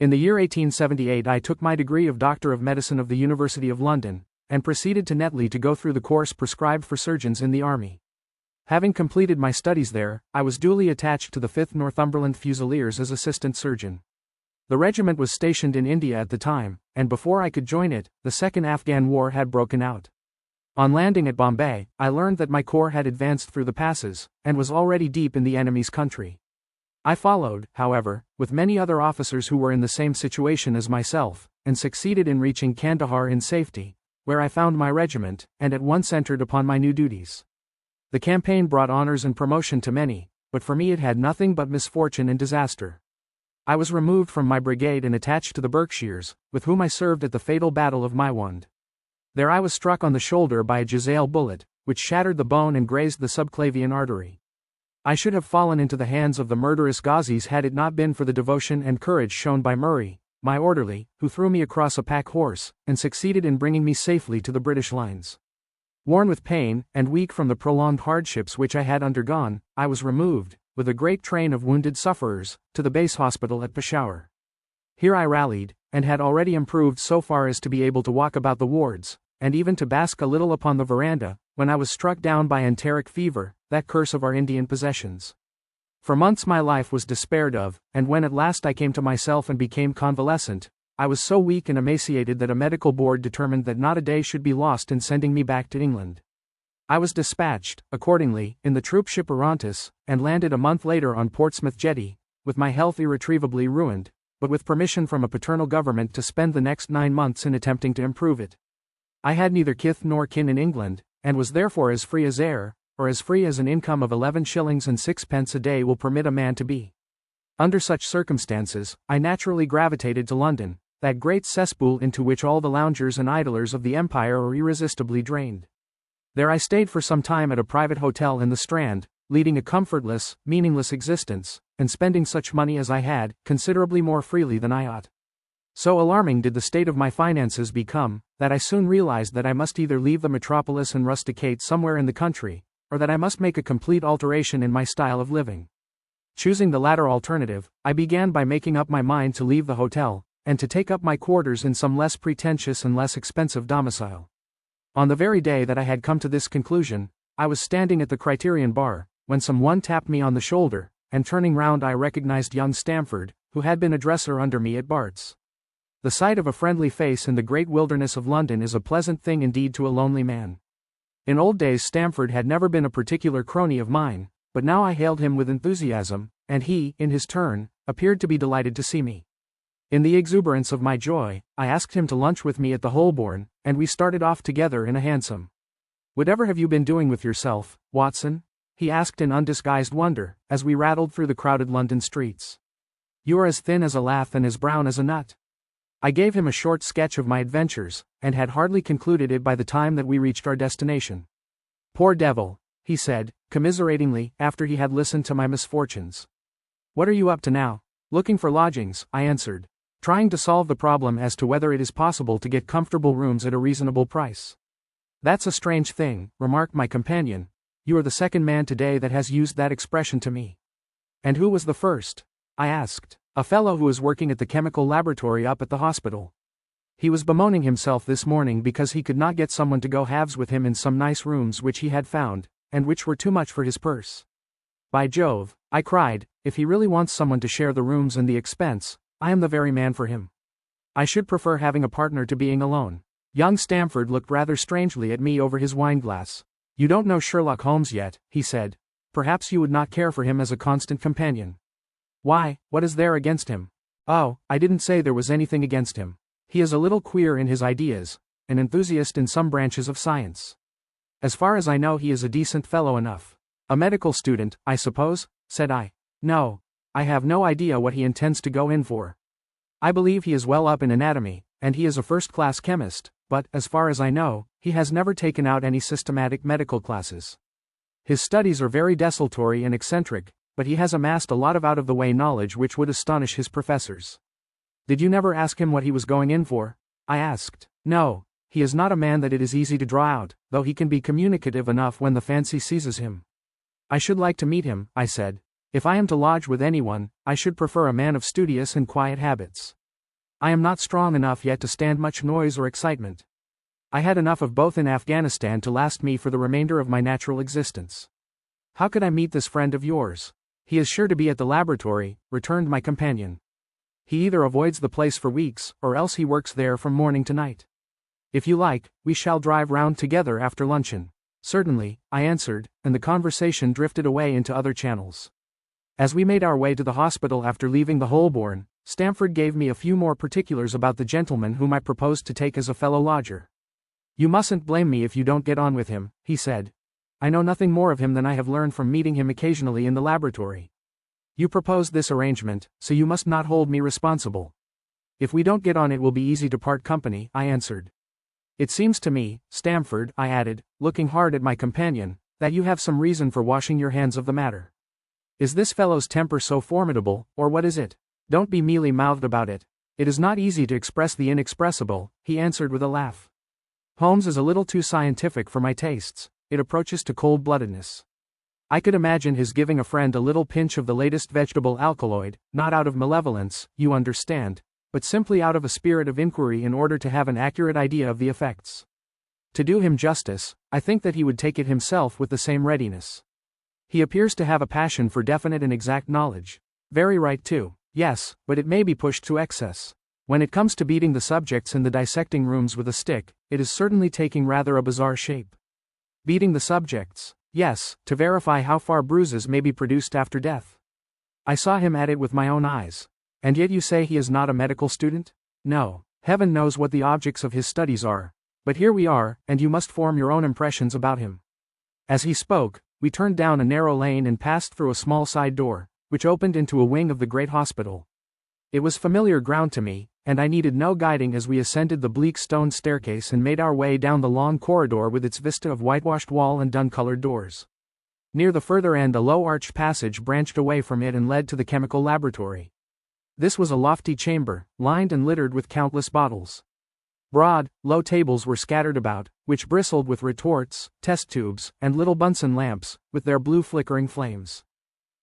In the year 1878 I took my degree of Doctor of Medicine of the University of London, and proceeded to Netley to go through the course prescribed for surgeons in the army. Having completed my studies there, I was duly attached to the 5th Northumberland Fusiliers as assistant surgeon. The regiment was stationed in India at the time, and before I could join it, the Second Afghan War had broken out. On landing at Bombay, I learned that my corps had advanced through the passes, and was already deep in the enemy's country. I followed, however, with many other officers who were in the same situation as myself, and succeeded in reaching Kandahar in safety, where I found my regiment, and at once entered upon my new duties. The campaign brought honors and promotion to many, but for me it had nothing but misfortune and disaster. I was removed from my brigade and attached to the Berkshires, with whom I served at the fatal Battle of Maiwand. There I was struck on the shoulder by a jezail bullet, which shattered the bone and grazed the subclavian artery. I should have fallen into the hands of the murderous Ghazis had it not been for the devotion and courage shown by Murray, my orderly, who threw me across a pack horse, and succeeded in bringing me safely to the British lines. Worn with pain, and weak from the prolonged hardships which I had undergone, I was removed, with a great train of wounded sufferers, to the base hospital at Peshawar. Here I rallied, and had already improved so far as to be able to walk about the wards, and even to bask a little upon the veranda, when I was struck down by enteric fever, that curse of our Indian possessions. For months my life was despaired of, and when at last I came to myself and became convalescent, I was so weak and emaciated that a medical board determined that not a day should be lost in sending me back to England. I was dispatched, accordingly, in the troop ship Orontes, and landed a month later on Portsmouth Jetty, with my health irretrievably ruined, but with permission from a paternal government to spend the next 9 months in attempting to improve it. I had neither kith nor kin in England, and was therefore as free as air, or as free as an income of 11 shillings and 6 pence a day will permit a man to be. Under such circumstances, I naturally gravitated to London, that great cesspool into which all the loungers and idlers of the empire are irresistibly drained. There I stayed for some time at a private hotel in the Strand, leading a comfortless, meaningless existence, and spending such money as I had, considerably more freely than I ought. So alarming did the state of my finances become, that I soon realized that I must either leave the metropolis and rusticate somewhere in the country, or that I must make a complete alteration in my style of living. Choosing the latter alternative, I began by making up my mind to leave the hotel, and to take up my quarters in some less pretentious and less expensive domicile. On the very day that I had come to this conclusion, I was standing at the Criterion bar, when some one tapped me on the shoulder, and turning round I recognized young Stamford, who had been a dresser under me at Bart's. The sight of a friendly face in the great wilderness of London is a pleasant thing indeed to a lonely man. In old days Stamford had never been a particular crony of mine, but now I hailed him with enthusiasm, and he, in his turn, appeared to be delighted to see me. In the exuberance of my joy, I asked him to lunch with me at the Holborn, and we started off together in a hansom. "Whatever have you been doing with yourself, Watson?" he asked in undisguised wonder, as we rattled through the crowded London streets. "You are as thin as a lath and as brown as a nut." I gave him a short sketch of my adventures, and had hardly concluded it by the time that we reached our destination. "Poor devil," he said, commiseratingly, after he had listened to my misfortunes. "What are you up to now?" "Looking for lodgings," I answered, trying to solve the problem as to whether it is possible to get comfortable rooms at a reasonable price. "That's a strange thing," remarked my companion. "You are the second man today that has used that expression to me." "And who was the first?" I asked. "A fellow who is working at the chemical laboratory up at the hospital. He was bemoaning himself this morning because he could not get someone to go halves with him in some nice rooms which he had found, and which were too much for his purse." "By Jove," I cried, "if he really wants someone to share the rooms and the expense, I am the very man for him. I should prefer having a partner to being alone." Young Stamford looked rather strangely at me over his wineglass. "You don't know Sherlock Holmes yet," he said. "Perhaps you would not care for him as a constant companion." "Why, what is there against him?" "Oh, I didn't say there was anything against him. He is a little queer in his ideas, an enthusiast in some branches of science. As far as I know he is a decent fellow enough." "A medical student, I suppose?" said I. "No. I have no idea what he intends to go in for. I believe he is well up in anatomy, and he is a first-class chemist, but, as far as I know, he has never taken out any systematic medical classes. His studies are very desultory and eccentric, but he has amassed a lot of out-of-the-way knowledge which would astonish his professors." "Did you never ask him what he was going in for?" I asked. "No, he is not a man that it is easy to draw out, though he can be communicative enough when the fancy seizes him." "I should like to meet him," I said. "If I am to lodge with anyone, I should prefer a man of studious and quiet habits." I am not strong enough yet to stand much noise or excitement. I had enough of both in Afghanistan to last me for the remainder of my natural existence. How could I meet this friend of yours? He is sure to be at the laboratory, returned my companion. He either avoids the place for weeks, or else he works there from morning to night. If you like, we shall drive round together after luncheon. Certainly, I answered, and the conversation drifted away into other channels. As we made our way to the hospital after leaving the Holborn, Stamford gave me a few more particulars about the gentleman whom I proposed to take as a fellow lodger. You mustn't blame me if you don't get on with him, he said. I know nothing more of him than I have learned from meeting him occasionally in the laboratory. You proposed this arrangement, so you must not hold me responsible. If we don't get on, it will be easy to part company, I answered. It seems to me, Stamford, I added, looking hard at my companion, that you have some reason for washing your hands of the matter. Is this fellow's temper so formidable, or what is it? Don't be mealy-mouthed about it. It is not easy to express the inexpressible, he answered with a laugh. Holmes is a little too scientific for my tastes. It approaches to cold-bloodedness. I could imagine his giving a friend a little pinch of the latest vegetable alkaloid, not out of malevolence, you understand, but simply out of a spirit of inquiry in order to have an accurate idea of the effects. To do him justice, I think that he would take it himself with the same readiness. He appears to have a passion for definite and exact knowledge. Very right too, yes, but it may be pushed to excess. When it comes to beating the subjects in the dissecting rooms with a stick, it is certainly taking rather a bizarre shape. Beating the subjects, yes, to verify how far bruises may be produced after death. I saw him at it with my own eyes. And yet you say he is not a medical student? No, heaven knows what the objects of his studies are. But here we are, and you must form your own impressions about him. As he spoke, we turned down a narrow lane and passed through a small side door, which opened into a wing of the great hospital. It was familiar ground to me, and I needed no guiding as we ascended the bleak stone staircase and made our way down the long corridor with its vista of whitewashed wall and dun-colored doors. Near the further end a low arched passage branched away from it and led to the chemical laboratory. This was a lofty chamber, lined and littered with countless bottles. Broad, low tables were scattered about, which bristled with retorts, test tubes, and little Bunsen lamps, with their blue flickering flames.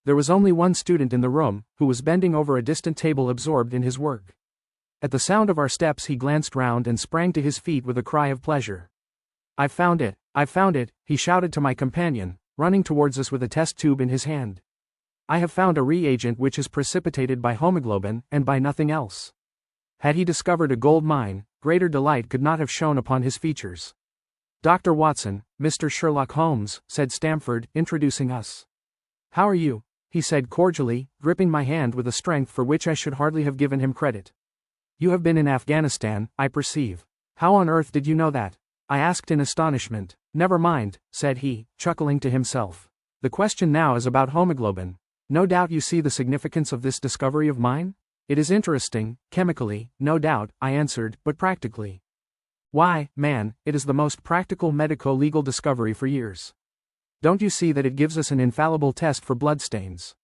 There was only one student in the room, who was bending over a distant table absorbed in his work. At the sound of our steps he glanced round and sprang to his feet with a cry of pleasure. I've found it, he shouted to my companion, running towards us with a test tube in his hand. I have found a reagent which is precipitated by hemoglobin, and by nothing else. Had he discovered a gold mine, greater delight could not have shone upon his features. Dr. Watson, Mr. Sherlock Holmes, said Stamford, introducing us. How are you? He said cordially, gripping my hand with a strength for which I should hardly have given him credit. You have been in Afghanistan, I perceive. How on earth did you know that? I asked in astonishment. Never mind, said he, chuckling to himself. The question now is about hemoglobin. No doubt you see the significance of this discovery of mine? It is interesting, chemically, no doubt, I answered, but practically. Why, man, it is the most practical medico-legal discovery for years. Don't you see that it gives us an infallible test for bloodstains?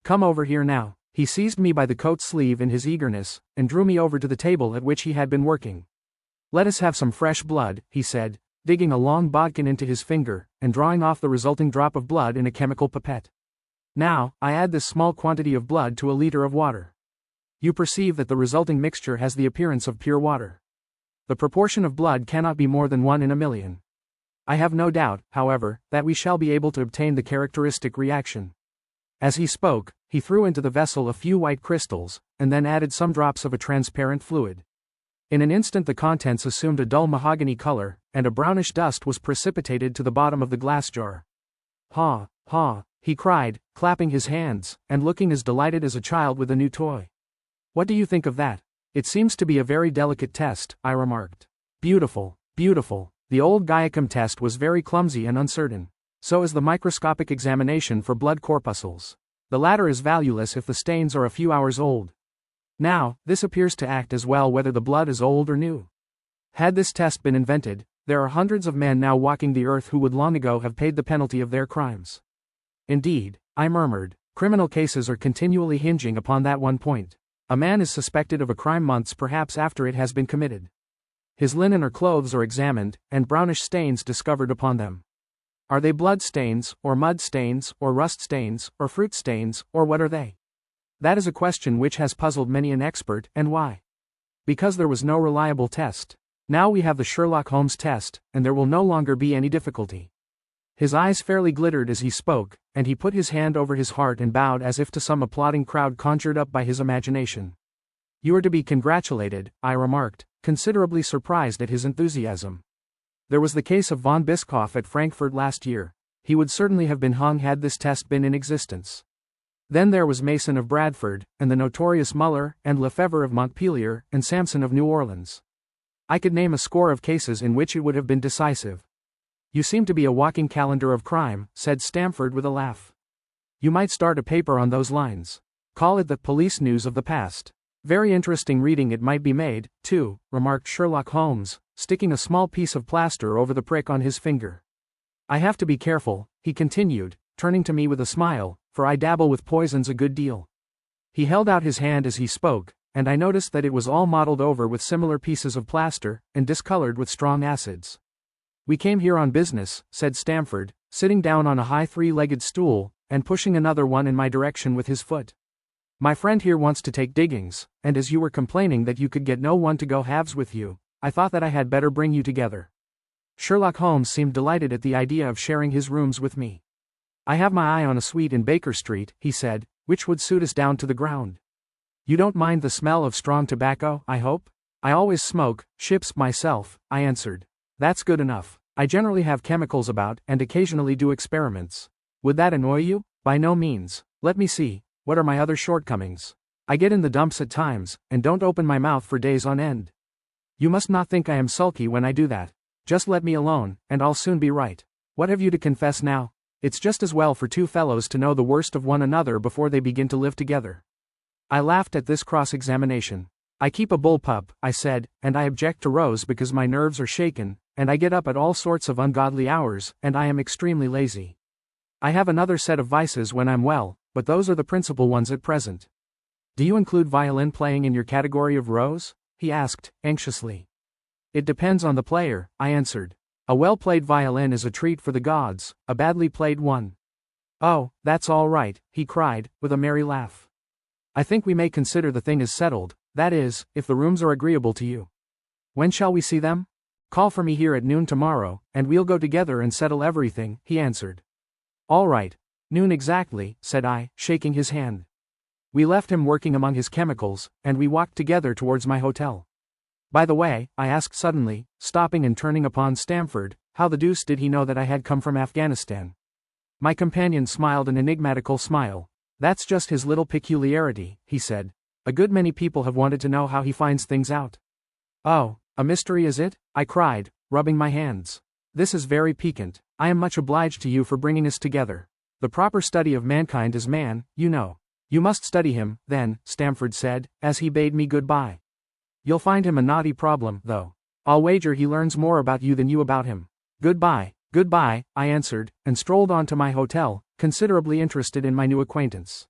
Come over here now. He seized me by the coat sleeve in his eagerness, and drew me over to the table at which he had been working. Let us have some fresh blood, he said, digging a long bodkin into his finger, and drawing off the resulting drop of blood in a chemical pipette. Now, I add this small quantity of blood to a liter of water. You perceive that the resulting mixture has the appearance of pure water. The proportion of blood cannot be more than 1 in a million. I have no doubt, however, that we shall be able to obtain the characteristic reaction. As he spoke, he threw into the vessel a few white crystals, and then added some drops of a transparent fluid. In an instant the contents assumed a dull mahogany color, and a brownish dust was precipitated to the bottom of the glass jar. Ha, ha, he cried, clapping his hands, and looking as delighted as a child with a new toy. What do you think of that? It seems to be a very delicate test, I remarked. Beautiful, beautiful. The old Guiacum test was very clumsy and uncertain. So is the microscopic examination for blood corpuscles. The latter is valueless if the stains are a few hours old. Now, this appears to act as well whether the blood is old or new. Had this test been invented, there are hundreds of men now walking the earth who would long ago have paid the penalty of their crimes. Indeed, I murmured, criminal cases are continually hinging upon that one point. A man is suspected of a crime months perhaps after it has been committed. His linen or clothes are examined, and brownish stains discovered upon them. Are they blood stains, or mud stains, or rust stains, or fruit stains, or what are they? That is a question which has puzzled many an expert, and why? Because there was no reliable test. Now we have the Sherlock Holmes test, and there will no longer be any difficulty. His eyes fairly glittered as he spoke, and he put his hand over his heart and bowed as if to some applauding crowd conjured up by his imagination. You are to be congratulated, I remarked, considerably surprised at his enthusiasm. There was the case of von Bischoff at Frankfurt last year. He would certainly have been hung had this test been in existence. Then there was Mason of Bradford, and the notorious Muller, and Lefebvre of Montpellier, and Samson of New Orleans. I could name a score of cases in which it would have been decisive. You seem to be a walking calendar of crime, said Stamford with a laugh. You might start a paper on those lines. Call it the police news of the past. Very interesting reading it might be made, too, remarked Sherlock Holmes, sticking a small piece of plaster over the prick on his finger. I have to be careful, he continued, turning to me with a smile, for I dabble with poisons a good deal. He held out his hand as he spoke, and I noticed that it was all mottled over with similar pieces of plaster, and discolored with strong acids. We came here on business, said Stamford, sitting down on a high three-legged stool, and pushing another one in my direction with his foot. My friend here wants to take diggings, and as you were complaining that you could get no one to go halves with you, I thought that I had better bring you together. Sherlock Holmes seemed delighted at the idea of sharing his rooms with me. I have my eye on a suite in Baker Street, he said, which would suit us down to the ground. You don't mind the smell of strong tobacco, I hope? I always smoke, ships myself, I answered. That's good enough. I generally have chemicals about, and occasionally do experiments. Would that annoy you? By no means. Let me see, what are my other shortcomings? I get in the dumps at times, and don't open my mouth for days on end. You must not think I am sulky when I do that. Just let me alone, and I'll soon be right. What have you to confess now? It's just as well for two fellows to know the worst of one another before they begin to live together. I laughed at this cross-examination. I keep a bullpup, I said, and I object to rows because my nerves are shaken, and I get up at all sorts of ungodly hours, and I am extremely lazy. I have another set of vices when I'm well, but those are the principal ones at present. Do you include violin playing in your category of rows? He asked, anxiously. It depends on the player, I answered. A well-played violin is a treat for the gods, a badly played one. Oh, that's all right, he cried, with a merry laugh. I think we may consider the thing as settled, that is, if the rooms are agreeable to you. When shall we see them? Call for me here at noon tomorrow, and we'll go together and settle everything, he answered. All right. Noon exactly, said I, shaking his hand. We left him working among his chemicals, and we walked together towards my hotel. By the way, I asked suddenly, stopping and turning upon Stamford, how the deuce did he know that I had come from Afghanistan? My companion smiled an enigmatical smile. That's just his little peculiarity, he said. A good many people have wanted to know how he finds things out. Oh, a mystery is it? I cried, rubbing my hands. This is very piquant. I am much obliged to you for bringing us together. The proper study of mankind is man, you know. You must study him, then, Stamford said, as he bade me goodbye. You'll find him a knotty problem, though. I'll wager he learns more about you than you about him. Goodbye, I answered, and strolled on to my hotel, considerably interested in my new acquaintance.